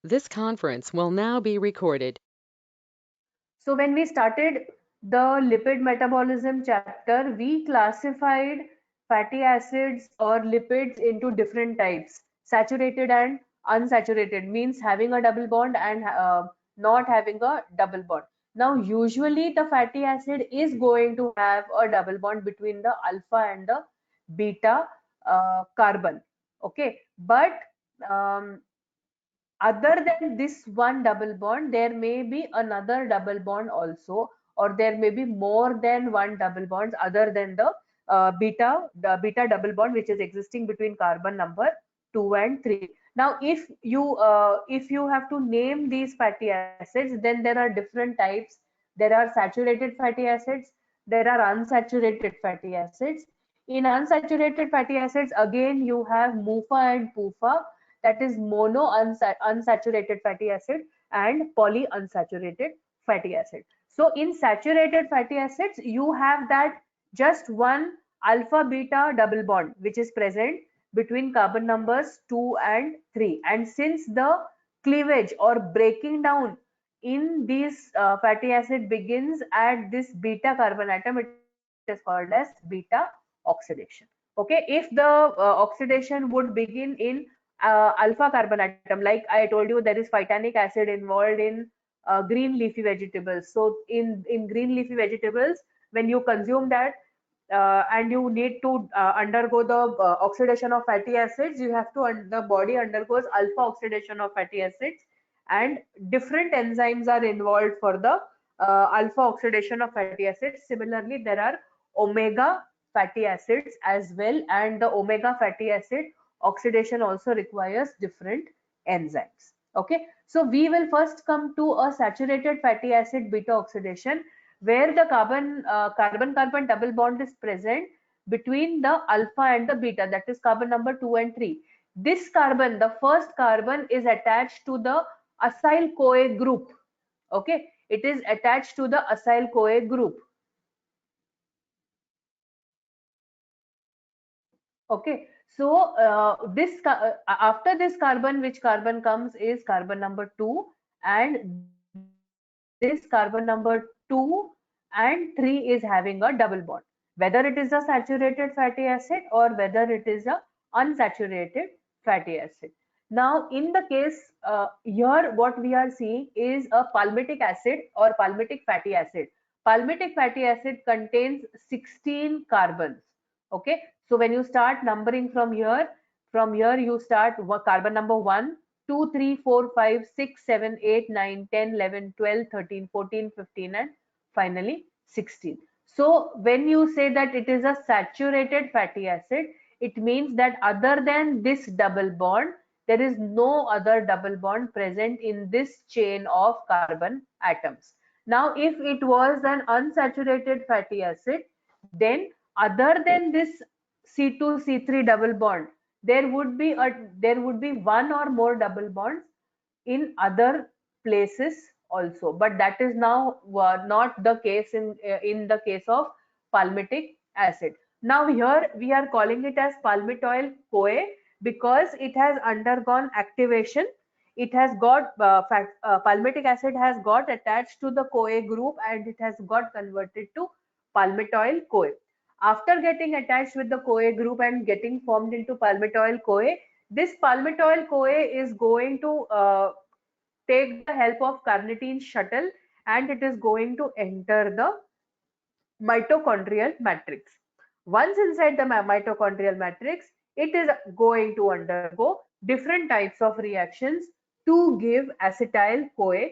This conference will now be recorded. So when we started the lipid metabolism chapter, we classified fatty acids or lipids into different types: saturated and unsaturated, means having a double bond and not having a double bond. Now usually the fatty acid is going to have a double bond between the alpha and the beta carbon. Okay, but um, other than this one double bond, there may be another double bond also, or there may be more than one double bonds other than the beta double bond which is existing between carbon number 2 and 3. Now if you have to name these fatty acids, then there are different types. There are saturated fatty acids, there are unsaturated fatty acids. In unsaturated fatty acids, again you have MUFA and PUFA, that is mono unsaturated fatty acid and polyunsaturated fatty acid. So in saturated fatty acids, you have that just one alpha beta double bond which is present between carbon numbers 2 and 3. And since the cleavage or breaking down in these fatty acid begins at this beta carbon atom, it is called as beta oxidation. Okay, if the oxidation would begin in alpha carbon atom, like I told you, there is phytanic acid involved in green leafy vegetables. So in green leafy vegetables, when you consume that and you need to undergo the oxidation of fatty acids, you have to the body undergoes alpha oxidation of fatty acids, and different enzymes are involved for the alpha oxidation of fatty acids. Similarly, there are omega fatty acids as well, and the omega fatty acid oxidation also requires different enzymes. Okay, so we will first come to a saturated fatty acid beta oxidation, where the carbon-carbon double bond is present between the alpha and the beta, that is carbon number 2 and 3. This carbon, the first carbon, is attached to the acyl CoA group. Okay, it is attached to the acyl CoA group. Okay, so after this carbon, which carbon comes is carbon number 2, and this carbon number 2 and 3 is having a double bond, whether it is a saturated fatty acid or whether it is a unsaturated fatty acid. Now, in the case here, what we are seeing is a palmitic acid or palmitic fatty acid. Palmitic fatty acid contains 16 carbons. Okay, so when you start numbering from here you start carbon number 1, 2, 3, 4, 5, 6, 7, 8, 9, 10, 11, 12, 13, 14, 15, and finally 16. So when you say that it is a saturated fatty acid, it means that other than this double bond, there is no other double bond present in this chain of carbon atoms. Now, if it was an unsaturated fatty acid, then other than this C2 C3 double bond, there would be one or more double bonds in other places also, but that is now not the case in the case of palmitic acid. Now here we are calling it as palmitoyl CoA because it has undergone activation. It has got palmitic acid has got attached to the CoA group and it has got converted to palmitoyl CoA. After getting attached with the CoA group and getting formed into palmitoyl CoA, this palmitoyl CoA is going to take the help of carnitine shuttle, and it is going to enter the mitochondrial matrix. Once inside the mitochondrial matrix, it is going to undergo different types of reactions to give acetyl CoA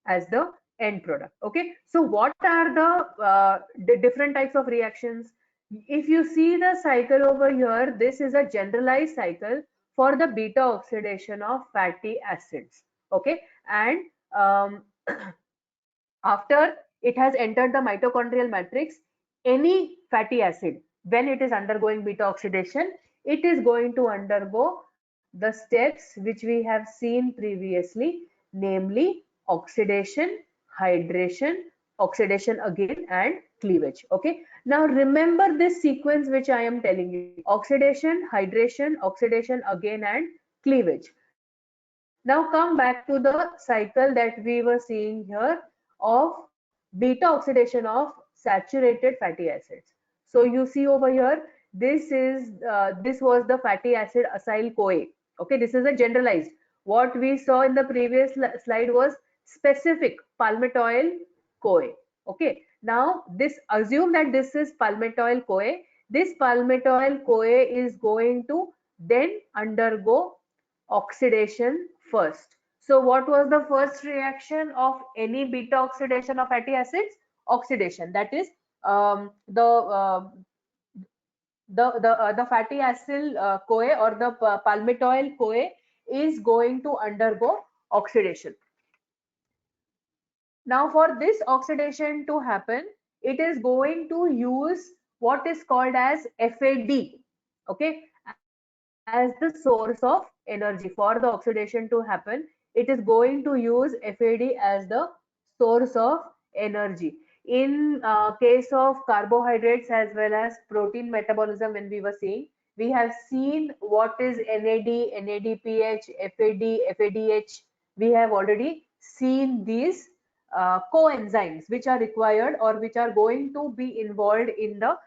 as the end product. Okay, so what are the different types of reactions? If you see the cycle over here, this is a generalized cycle for the beta oxidation of fatty acids. Okay, and after it has entered the mitochondrial matrix, any fatty acid, when it is undergoing beta oxidation, it is going to undergo the steps which we have seen previously, namely oxidation, hydration, oxidation again, and cleavage. Okay, now remember this sequence which I am telling you: oxidation, hydration, oxidation again, and cleavage. Now come back to the cycle that we were seeing here of beta oxidation of saturated fatty acids. So you see over here, this was the fatty acid acyl CoA. Okay, this is a generalized. What we saw in the previous slide was specific palmitoyl CoA. Okay, now this assume that this is palmitoyl CoA. This palmitoyl CoA is going to then undergo oxidation first. So what was the first reaction of any beta oxidation of fatty acids? Oxidation. That is, the fatty acid CoA or the palmitoyl CoA is going to undergo oxidation. Now for this oxidation to happen, it is going to use what is called as FAD, okay, as the source of energy. For the oxidation to happen, it is going to use FAD as the source of energy. In case of carbohydrates as well as protein metabolism, when we were seeing, we have seen what is NAD, NADPH, FAD, FADH. We have already seen these coenzymes which are required or which are going to be involved in the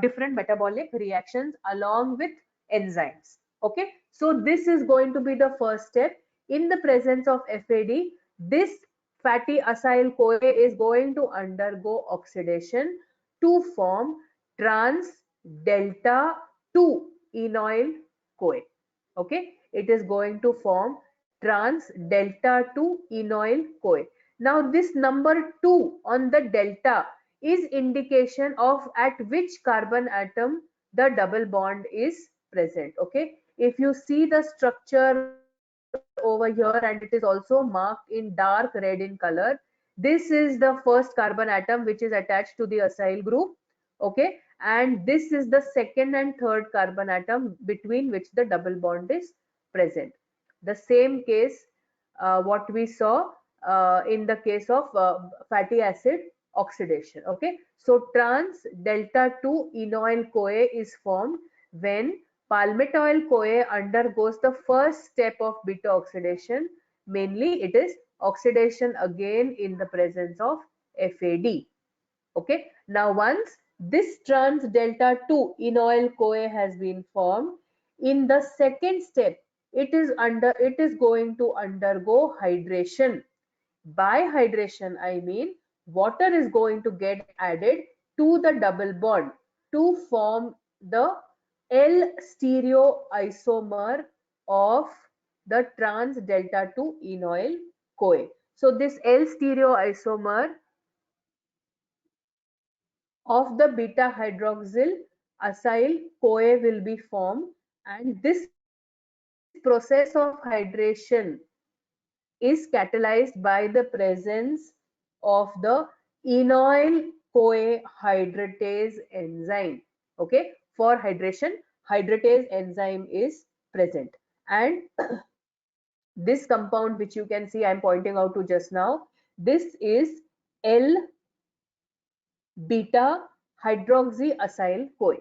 different metabolic reactions along with enzymes. Okay, so this is going to be the first step. In the presence of FAD, this fatty acyl CoA is going to undergo oxidation to form trans delta 2 enoyl CoA. Okay, it is going to form trans delta 2 enoyl CoA. Now this number 2 on the delta is indication of at which carbon atom the double bond is present. Okay, if you see the structure over here, and it is also marked in dark red in color, this is the first carbon atom which is attached to the acyl group. Okay, and this is the second and third carbon atom between which the double bond is present. The same case what we saw in the case of fatty acid oxidation. Okay, so trans delta 2 enoyl CoA is formed when palmitoyl CoA undergoes the first step of beta oxidation. Mainly it is oxidation again in the presence of FAD. Okay, now once this trans delta 2 enoyl CoA has been formed, in the second step it is going to undergo hydration. By hydration I mean water is going to get added to the double bond to form the L stereoisomer of the trans delta 2 enoyl CoA. So this L stereoisomer of the beta hydroxyl acyl CoA will be formed, and this process of hydration is catalyzed by the presence of the enoyl CoA hydratase enzyme. Okay, for hydration, hydratase enzyme is present, and this compound which you can see I am pointing out to just now, this is L beta hydroxyacyl CoA.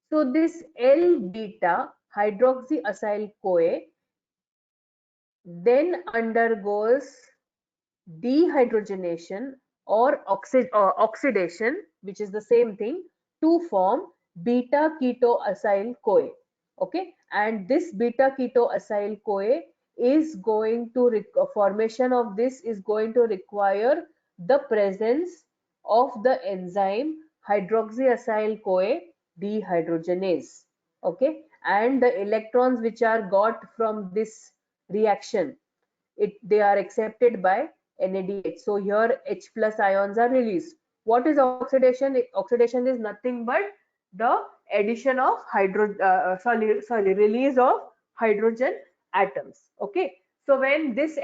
So this L beta hydroxyacyl CoA then undergoes dehydrogenation or oxidation, which is the same thing, to form beta ketoacyl CoA. Okay, and this beta ketoacyl CoA is going to formation of this is going to require the presence of the enzyme hydroxyacyl CoA dehydrogenase. Okay, and the electrons which are got from this reaction, they are accepted by NADH. So here H plus ions are released. What is oxidation? Oxidation is nothing but the addition of release of hydrogen atoms. Okay, so when this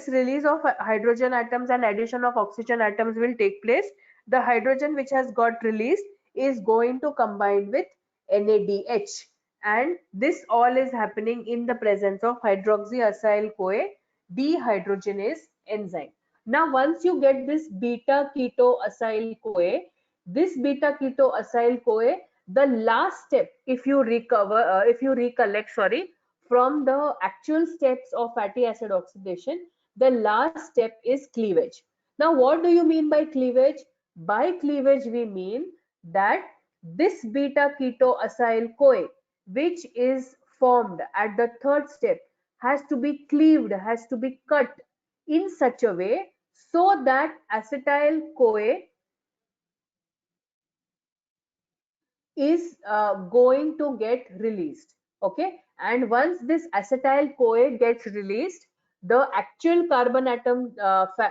release of hydrogen atoms and addition of oxygen atoms will take place, the hydrogen which has got released is going to combine with NADH, and this all is happening in the presence of hydroxyacyl CoA dehydrogenase enzyme. Now once you get this beta ketoacyl CoA, this beta ketoacyl CoA The last step, if you recollect, sorry, from the actual steps of fatty acid oxidation, the last step is cleavage. Now, what do you mean by cleavage? By cleavage, we mean that this beta keto acyl CoA, which is formed at the third step, has to be cleaved, has to be cut in such a way so that acetyl CoA is going to get released. Okay, and once this acetyl CoA gets released, the actual carbon atom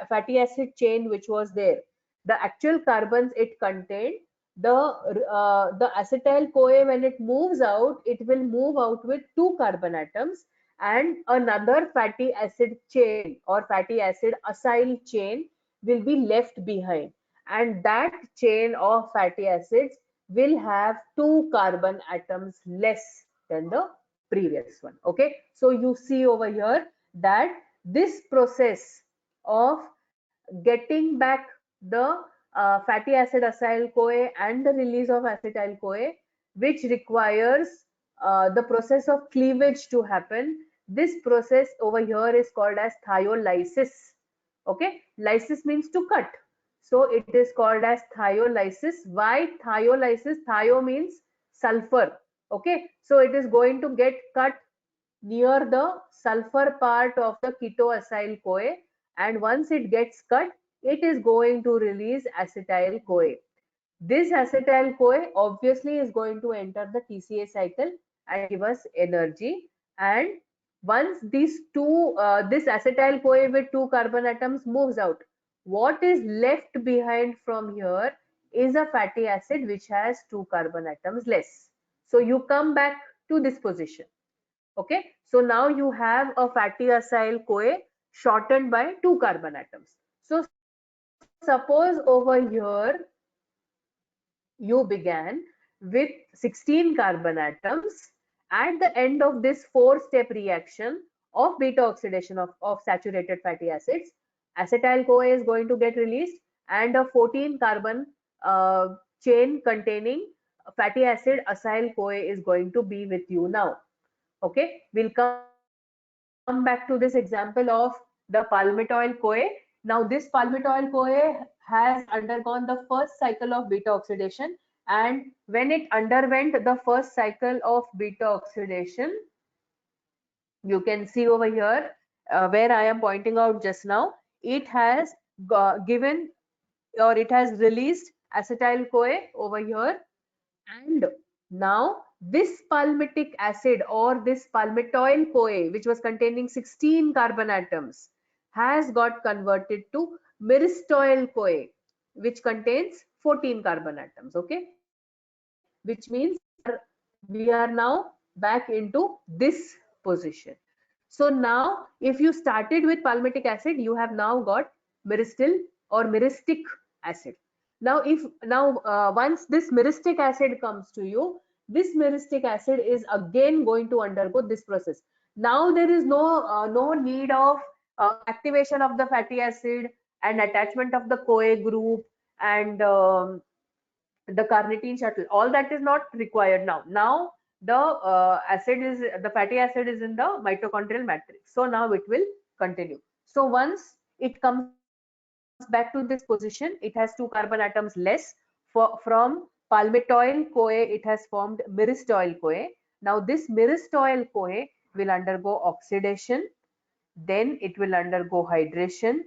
fatty acid chain which was there, the actual carbons it contained, the acetyl CoA, when it moves out, it will move out with two carbon atoms, and another fatty acid chain or fatty acid acyl chain will be left behind, and that chain of fatty acids will have two carbon atoms less than the previous one. Okay, so you see over here that this process of getting back the fatty acid acyl CoA and the release of acetyl CoA, which requires the process of cleavage to happen. This process over here is called as thiolysis. Okay, lysis means to cut, so it is called as thiolysis. Why thiolysis? Thio means sulfur. Okay, so it is going to get cut near the sulfur part of the ketoacyl CoA, and once it gets cut, it is going to release acetyl CoA. This acetyl CoA obviously is going to enter the TCA cycle and give us energy. And once this acetyl CoA with two carbon atoms moves out, what is left behind from here is a fatty acid which has two carbon atoms less. So you come back to this position. Okay, so now you have a fatty acyl CoA shortened by two carbon atoms. So suppose over here you began with 16 carbon atoms. At the end of this four-step reaction of beta oxidation of saturated fatty acids, acetyl CoA is going to get released, and a 14 carbon chain containing fatty acid acyl CoA is going to be with you now. Okay, we'll come back to this example of the palmitoyl CoA. Now this palmitoyl CoA has undergone the first cycle of beta oxidation, and when it underwent the first cycle of beta oxidation, you can see over here where I am pointing out just now, it has given, or it has released acetyl CoA over here, and now this palmitic acid or this palmitoyl CoA, which was containing 16 carbon atoms, has got converted to myristoyl CoA, which contains 14 carbon atoms. Okay, which means we are now back into this position. So now if you started with palmitic acid, you have now got myristil or myristic acid. Now once this myristic acid comes to you, this myristic acid is again going to undergo this process. Now there is no need of activation of the fatty acid and attachment of the CoA group and the carnitine shuttle. All that is not required now. Now the fatty acid is in the mitochondrial matrix. So now it will continue. So once it comes back to this position, it has two carbon atoms less. From palmitoyl CoA, it has formed myristoyl CoA. Now this myristoyl CoA will undergo oxidation, then it will undergo hydration,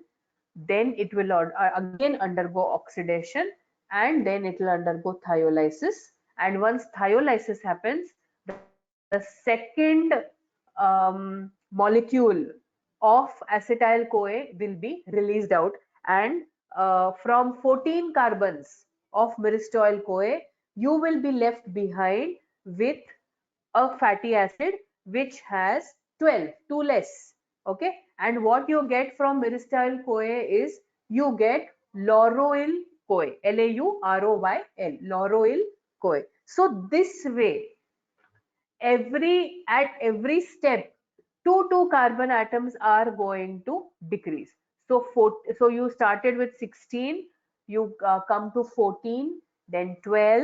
then it will again undergo oxidation, and then it will undergo thiolysis. And once thiolysis happens, the second molecule of acetyl CoA will be released out, and from 14 carbons of myristoyl CoA, you will be left behind with a fatty acid which has 12, two less. Okay, and what you get from myristoyl CoA is you get lauroyl CoA, Lauroyl, lauroyl CoA. So this way, at every step, two carbon atoms are going to decrease. So you started with 16, you come to 14, then 12,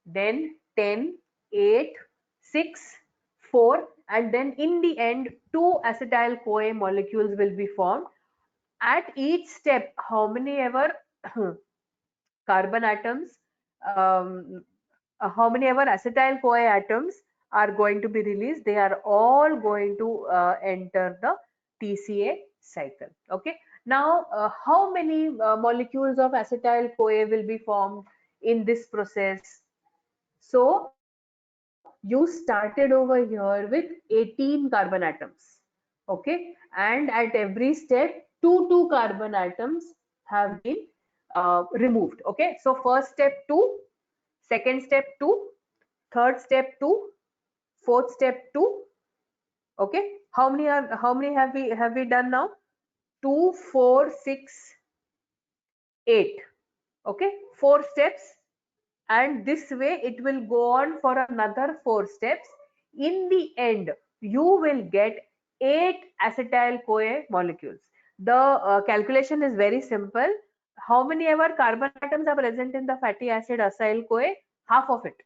then 10, 8, 6, 4, and then in the end, 2 acetyl-CoA molecules will be formed. At each step, how many ever carbon atoms, um, how many ever acetyl-CoA atoms are going to be released, they are all going to enter the TCA cycle. Okay. Now, how many molecules of acetyl-CoA will be formed in this process? So, you started over here with 18 carbon atoms. Okay. And at every step, 2 carbon atoms have been removed. Okay. So, first step 2, second step 2, third step 2, fourth step 2. Okay. How many have we done now? 2, 4, 6, 8. Okay. 4 steps, and this way it will go on for another 4 steps. In the end, you will get 8 acetyl-CoA molecules. The calculation is very simple. How many ever carbon atoms are present in the fatty acid acyl-CoA? Half of it.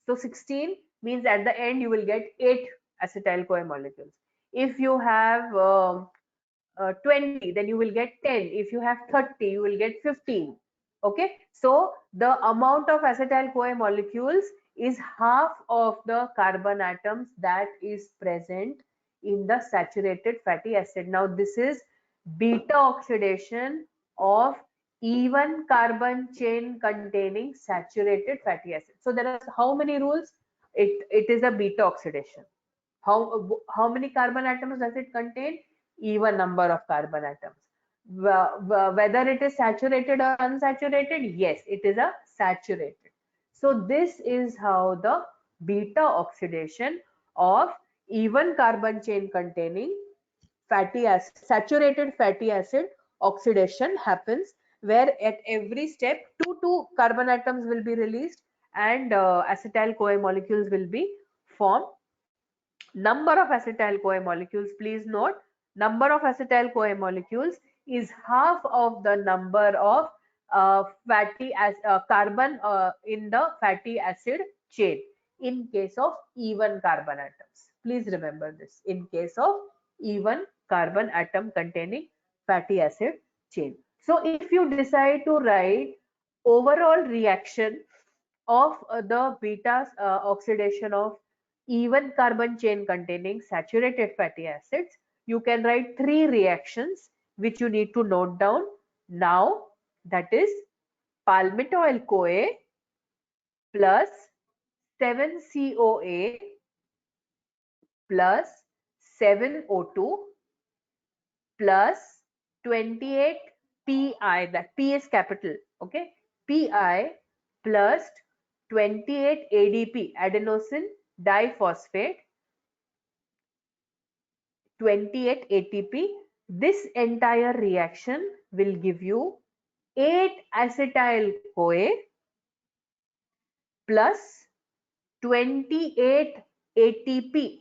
So 16 means at the end you will get 8 acetyl-CoA molecules. If you have 20, then you will get 10. If you have 30, you will get 15. Okay, so the amount of acetyl-CoA molecules is half of the carbon atoms that is present in the saturated fatty acid. Now this is beta oxidation of even carbon chain containing saturated fatty acid. So there are how many rules? It is a beta oxidation. How many carbon atoms does it contain? Even number of carbon atoms. Whether it is saturated or unsaturated, yes, it is a saturated. So this is how the beta oxidation of even carbon chain containing fatty acid, saturated fatty acid oxidation happens, where at every step 2 carbon atoms will be released and acetyl-CoA molecules will be formed. Number of acetyl-CoA molecules, please note, number of acetyl-CoA molecules is half of the number of carbon in the fatty acid chain in case of even carbon atoms. Please remember this, in case of even carbon atom containing fatty acid chain. So if you decide to write overall reaction of the beta oxidation of even carbon chain containing saturated fatty acids, you can write 3 reactions which you need to note down now. That is palmitoyl CoA plus 7COA plus 7O2 plus 28 Pi, that P is capital, okay, Pi plus 28 ADP, adenosine diphosphate, 28 ATP. This entire reaction will give you 8 acetyl-CoA plus 28 ATP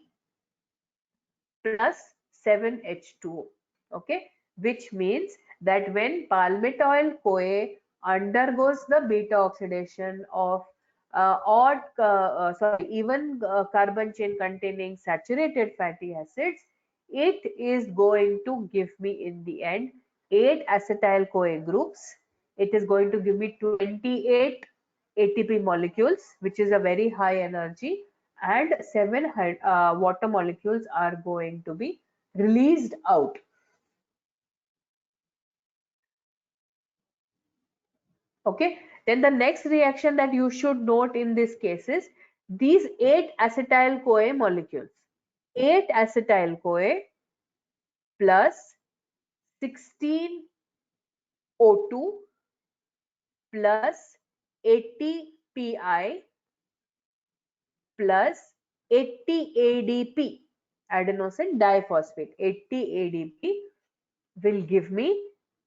plus 7H2O. Okay, which means that when palmitoyl CoA undergoes the beta oxidation of even carbon chain containing saturated fatty acids, it is going to give me in the end 8 acetyl CoA groups. It is going to give me 28 ATP molecules, which is a very high energy, and 7 water molecules are going to be released out. Okay, then the next reaction that you should note in this case is these 8 acetyl CoA molecules. 8 acetyl CoA plus 16 O2 plus 80 Pi plus 80 ADP, adenosine diphosphate, 80 ADP will give me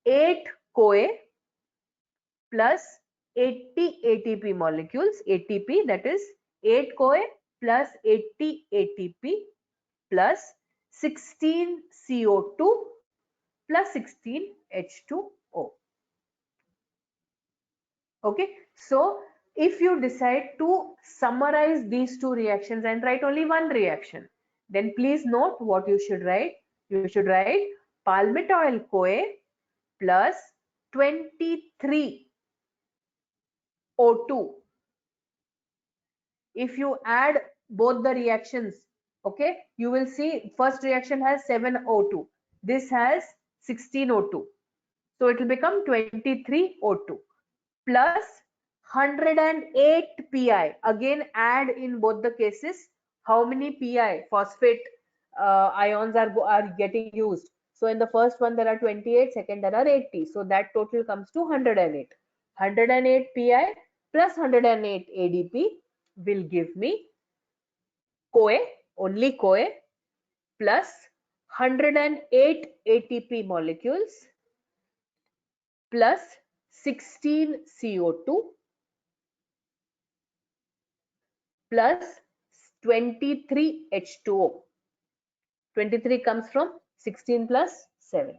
8 CoA plus 80 ATP molecules, ATP, that is 8 CoA plus 80 ATP plus 16 CO2 plus 16 H2O. Okay, so if you decide to summarize these two reactions and write only one reaction, then please note what you should write. You should write palmitoyl CoA plus 23 O2. If you add both the reactions, okay, you will see first reaction has 7 O2. This has 16 O2. So it will become 23 O2 plus 108 pi. Again, add in both the cases how many pi phosphate ions are getting used. So in the first one there are 28, second there are 80. So that total comes to 108. 108 pi plus 108 ADP will give me CoA, only CoA plus 108 ATP molecules plus 16 CO2 plus 23 H2O. 23 comes from 16 plus 7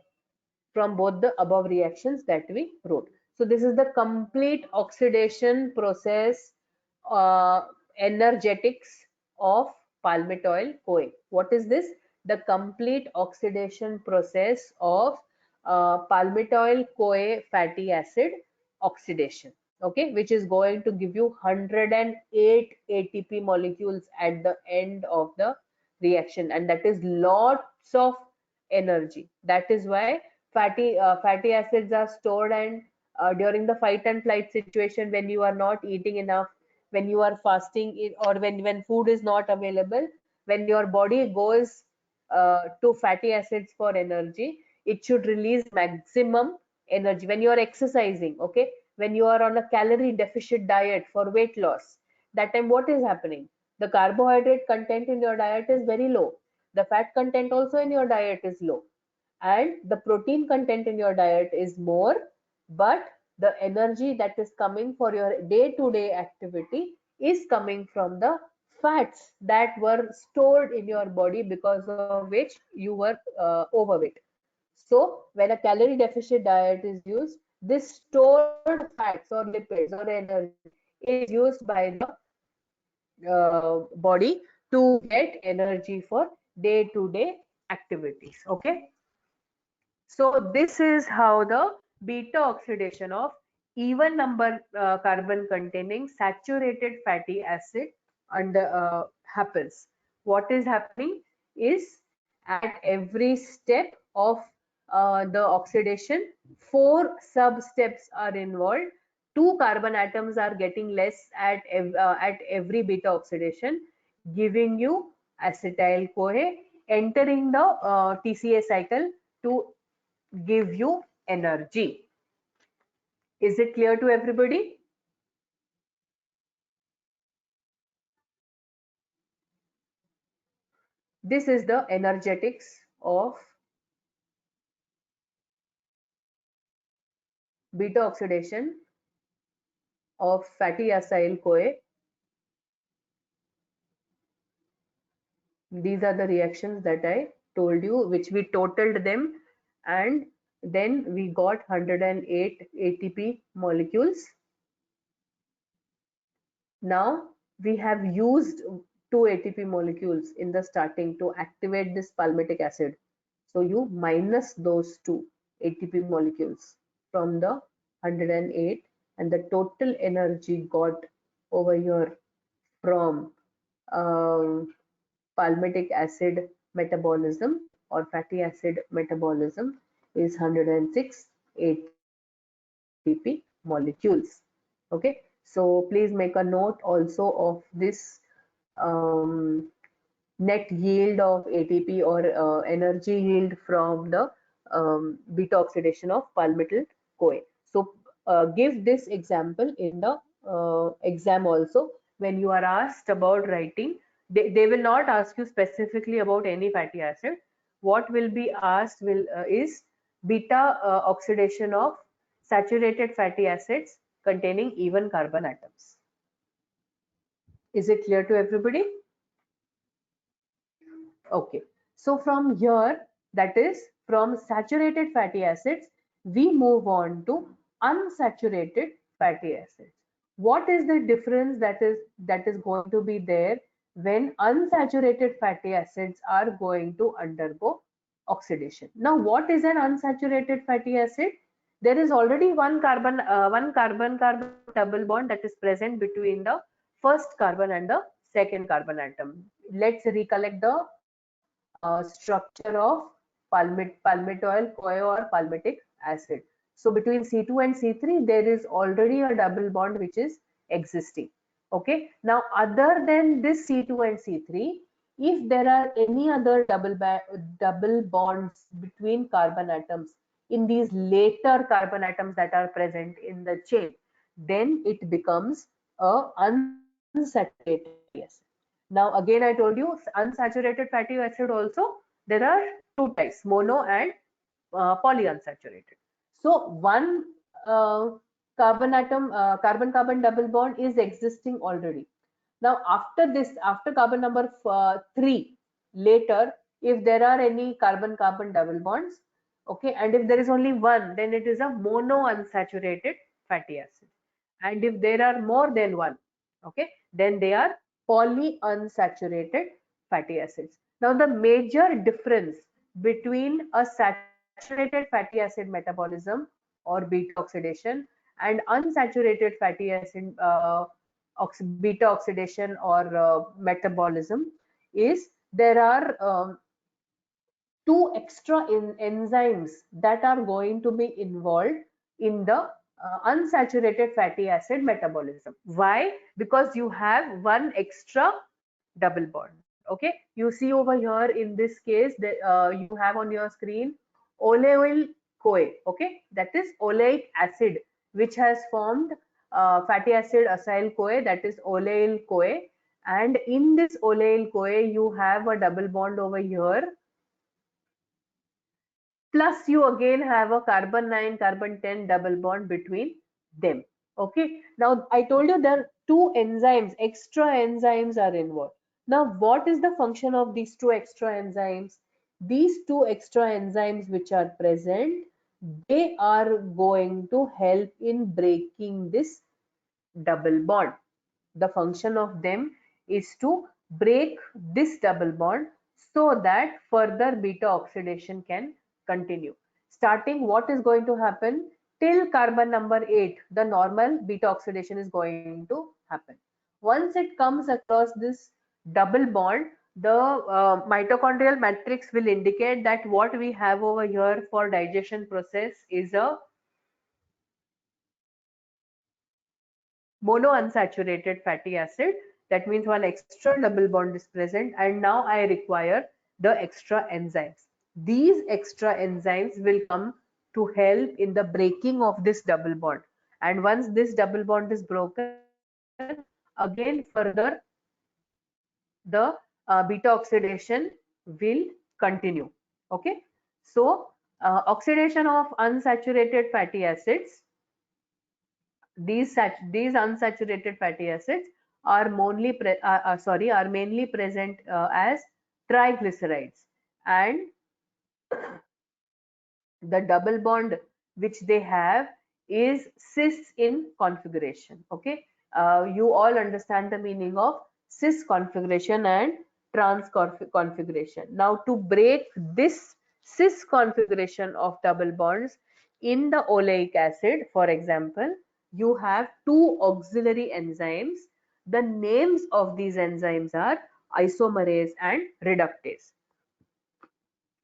from both the above reactions that we wrote. So this is the complete oxidation process, energetics of palmitoyl CoA. What is this? The complete oxidation process of palmitoyl CoA fatty acid oxidation, okay, which is going to give you 108 ATP molecules at the end of the reaction, and that is lots of energy. That is why fatty acids are stored, and during the fight and flight situation, when you are not eating enough, when you are fasting or when food is not available, when your body goes to fatty acids for energy, it should release maximum energy. When you are exercising, okay, when you are on a calorie deficit diet for weight loss, that time what is happening? The carbohydrate content in your diet is very low, the fat content also in your diet is low, and the protein content in your diet is more, but the energy that is coming for your day-to-day activity is coming from the fats that were stored in your body, because of which you were overweight. So when a calorie deficit diet is used, this stored fats or lipids or energy is used by the body to get energy for day-to-day activities. Okay. So this is how the beta oxidation of even number carbon containing saturated fatty acid happens. What is happening is, at every step of the oxidation, 4 sub steps are involved. 2 carbon atoms are getting less at every beta oxidation, giving you acetyl CoA entering the TCA cycle to give you energy. Is it clear to everybody? This is the energetics of beta oxidation of fatty acyl CoA. These are the reactions that I told you, which we totaled them, and then we got 108 ATP molecules. Now we have used 2 ATP molecules in the starting to activate this palmitic acid. So you minus those 2 ATP molecules from the 108, and the total energy got over here from palmitic acid metabolism or fatty acid metabolism is 106 ATP molecules. Okay, so please make a note also of this net yield of ATP or energy yield from the beta oxidation of palmitoyl CoA. So give this example in the exam also. When you are asked about writing, they will not ask you specifically about any fatty acid. What will be asked is beta oxidation of saturated fatty acids containing even carbon atoms. Is it clear to everybody? Okay, so from here, that is from saturated fatty acids, we move on to unsaturated fatty acids. What is the difference that is going to be there when unsaturated fatty acids are going to undergo oxidation? Now, what is an unsaturated fatty acid? There is already one carbon-carbon double bond that is present between the first carbon and the second carbon atom. Let's recollect the structure of palmitoyl CoA or palmitic acid. So between C2 and C3, there is already a double bond which is existing. Okay. Now, other than this C2 and C3, if there are any other double bonds between carbon atoms in these later carbon atoms that are present in the chain, then it becomes a unsaturated fatty acid. Now, again, I told you unsaturated fatty acid also, there are two types, mono and polyunsaturated. So one uh, carbon-carbon double bond is existing already. Now, after this, after carbon number 3, later, if there are any carbon-carbon double bonds, okay, and if there is only one, then it is a monounsaturated fatty acid. And if there are more than one, okay, then they are polyunsaturated fatty acids. Now, the major difference between a saturated fatty acid metabolism or beta oxidation and unsaturated fatty acid beta oxidation or metabolism is there are two extra enzymes that are going to be involved in the unsaturated fatty acid metabolism. Why? Because you have one extra double bond. Okay, you see over here in this case that you have on your screen oleoyl CoA. Okay, that is oleic acid which has formed fatty acid acyl CoA, that is oleoyl CoA, and in this oleoyl CoA you have a double bond over here, plus you again have a carbon 9 carbon 10 double bond between them. Okay, now I told you there are two enzymes, extra enzymes are involved. Now what is the function of these two extra enzymes? These two extra enzymes which are present, they are going to help in breaking this double bond. The function of them is to break this double bond so that further beta oxidation can continue. Starting, what is going to happen? Till carbon number 8, the normal beta oxidation is going to happen. Once it comes across this double bond, the mitochondrial matrix will indicate that what we have over here for digestion process is a monounsaturated fatty acid. That means one extra double bond is present, and now I require the extra enzymes. These extra enzymes will come to help in the breaking of this double bond, and once this double bond is broken, again further the beta oxidation will continue. Okay, so oxidation of unsaturated fatty acids, these unsaturated fatty acids are mainly present as triglycerides, and the double bond which they have is cis in configuration. Okay, you all understand the meaning of cis configuration and trans configuration. Now, to break this cis configuration of double bonds in the oleic acid, for example, you have two auxiliary enzymes. The names of these enzymes are isomerase and reductase,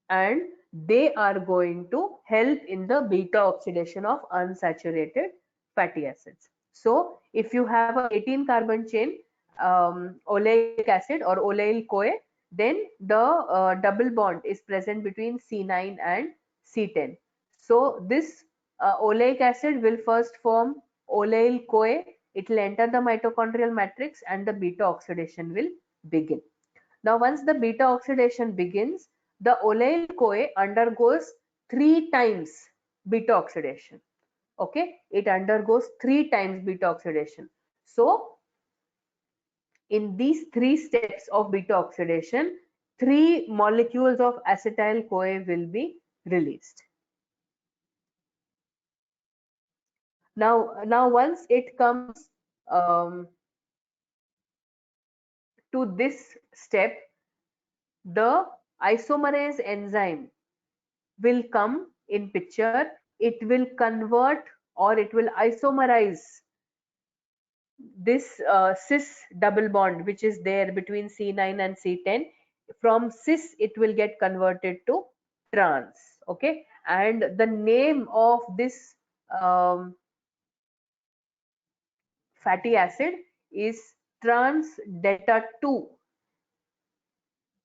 and they are going to help in the beta oxidation of unsaturated fatty acids. So if you have a 18 carbon chain oleic acid or oleoyl CoA, then the double bond is present between C9 and C10. So this oleic acid will first form oleoyl CoA, it will enter the mitochondrial matrix and the beta oxidation will begin. Now, once the beta oxidation begins, the oleoyl CoA undergoes 3 times beta oxidation. Okay, it undergoes 3 times beta oxidation. So, in these 3 steps of beta oxidation, 3 molecules of acetyl CoA will be released. Now once it comes to this step, the isomerase enzyme will come in picture. It will convert or it will isomerize this cis double bond which is there between C9 and C10. From cis it will get converted to trans. Okay, and the name of this um, fatty acid is trans delta 2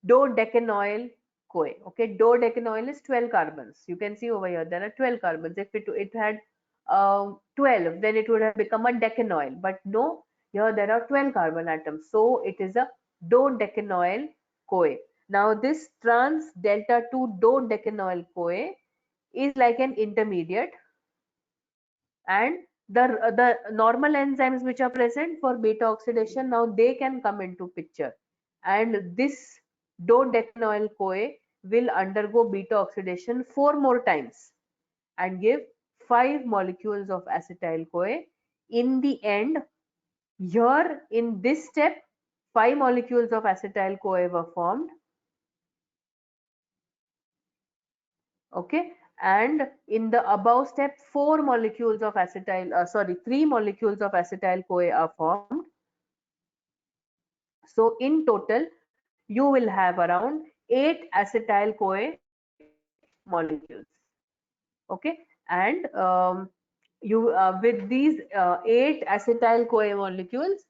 dodecanoyl CoA. Okay, dodecanoyl is 12 carbons. You can see over here there are 12 carbons. If it had 12, then it would have become a decanoyl. But no, here there are 12 carbon atoms. So it is a dodecanoyl CoA. Now this trans delta 2 dodecanoyl CoA is like an intermediate, and the normal enzymes which are present for beta oxidation, now they can come into picture, and this dodecanoyl CoA will undergo beta oxidation 4 more times and give 5 molecules of acetyl CoA. In the end, here in this step, 5 molecules of acetyl CoA were formed. Okay, and in the above step 3 molecules of acetyl CoA are formed. So in total you will have around 8 acetyl CoA molecules. Okay, and you with these 8 acetyl CoA molecules,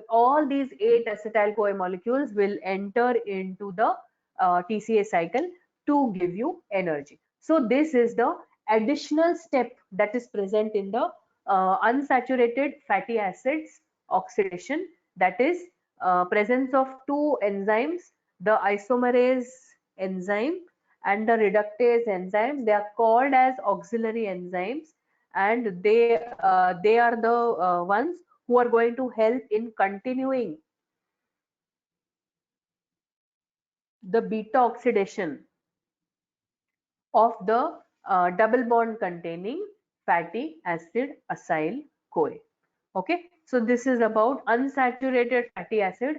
all these 8 acetyl CoA molecules will enter into the TCA cycle to give you energy. So this is the additional step that is present in the unsaturated fatty acids oxidation, that is presence of two enzymes, the isomerase enzyme and the reductase enzymes. They are called as auxiliary enzymes, and they are the ones who are going to help in continuing the beta oxidation of the double bond containing fatty acid acyl CoA. Okay, so this is about unsaturated fatty acid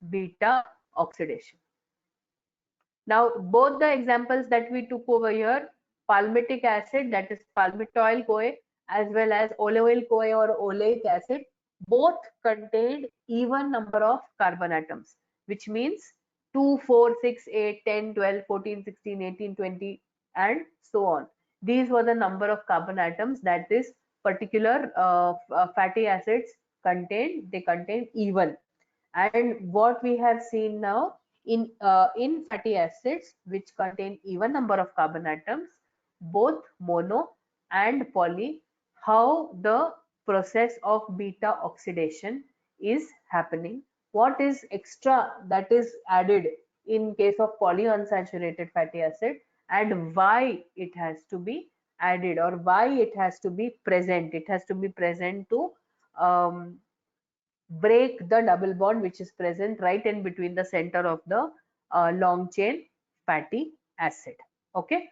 beta oxidation. Now, both the examples that we took over here, palmitic acid, that is palmitoyl CoA, as well as oleoyl CoA or oleic acid, both contained even number of carbon atoms, which means 2, 4, 6, 8, 10, 12, 14, 16, 18, 20, and so on. These were the number of carbon atoms that this particular fatty acids contained. They contain even. And what we have seen now, in fatty acids which contain even number of carbon atoms, both mono and poly, how the process of beta oxidation is happening, what is extra that is added in case of polyunsaturated fatty acid, and why it has to be added or why it has to be present. It has to be present to break the double bond which is present right in between the center of the long chain fatty acid. Okay,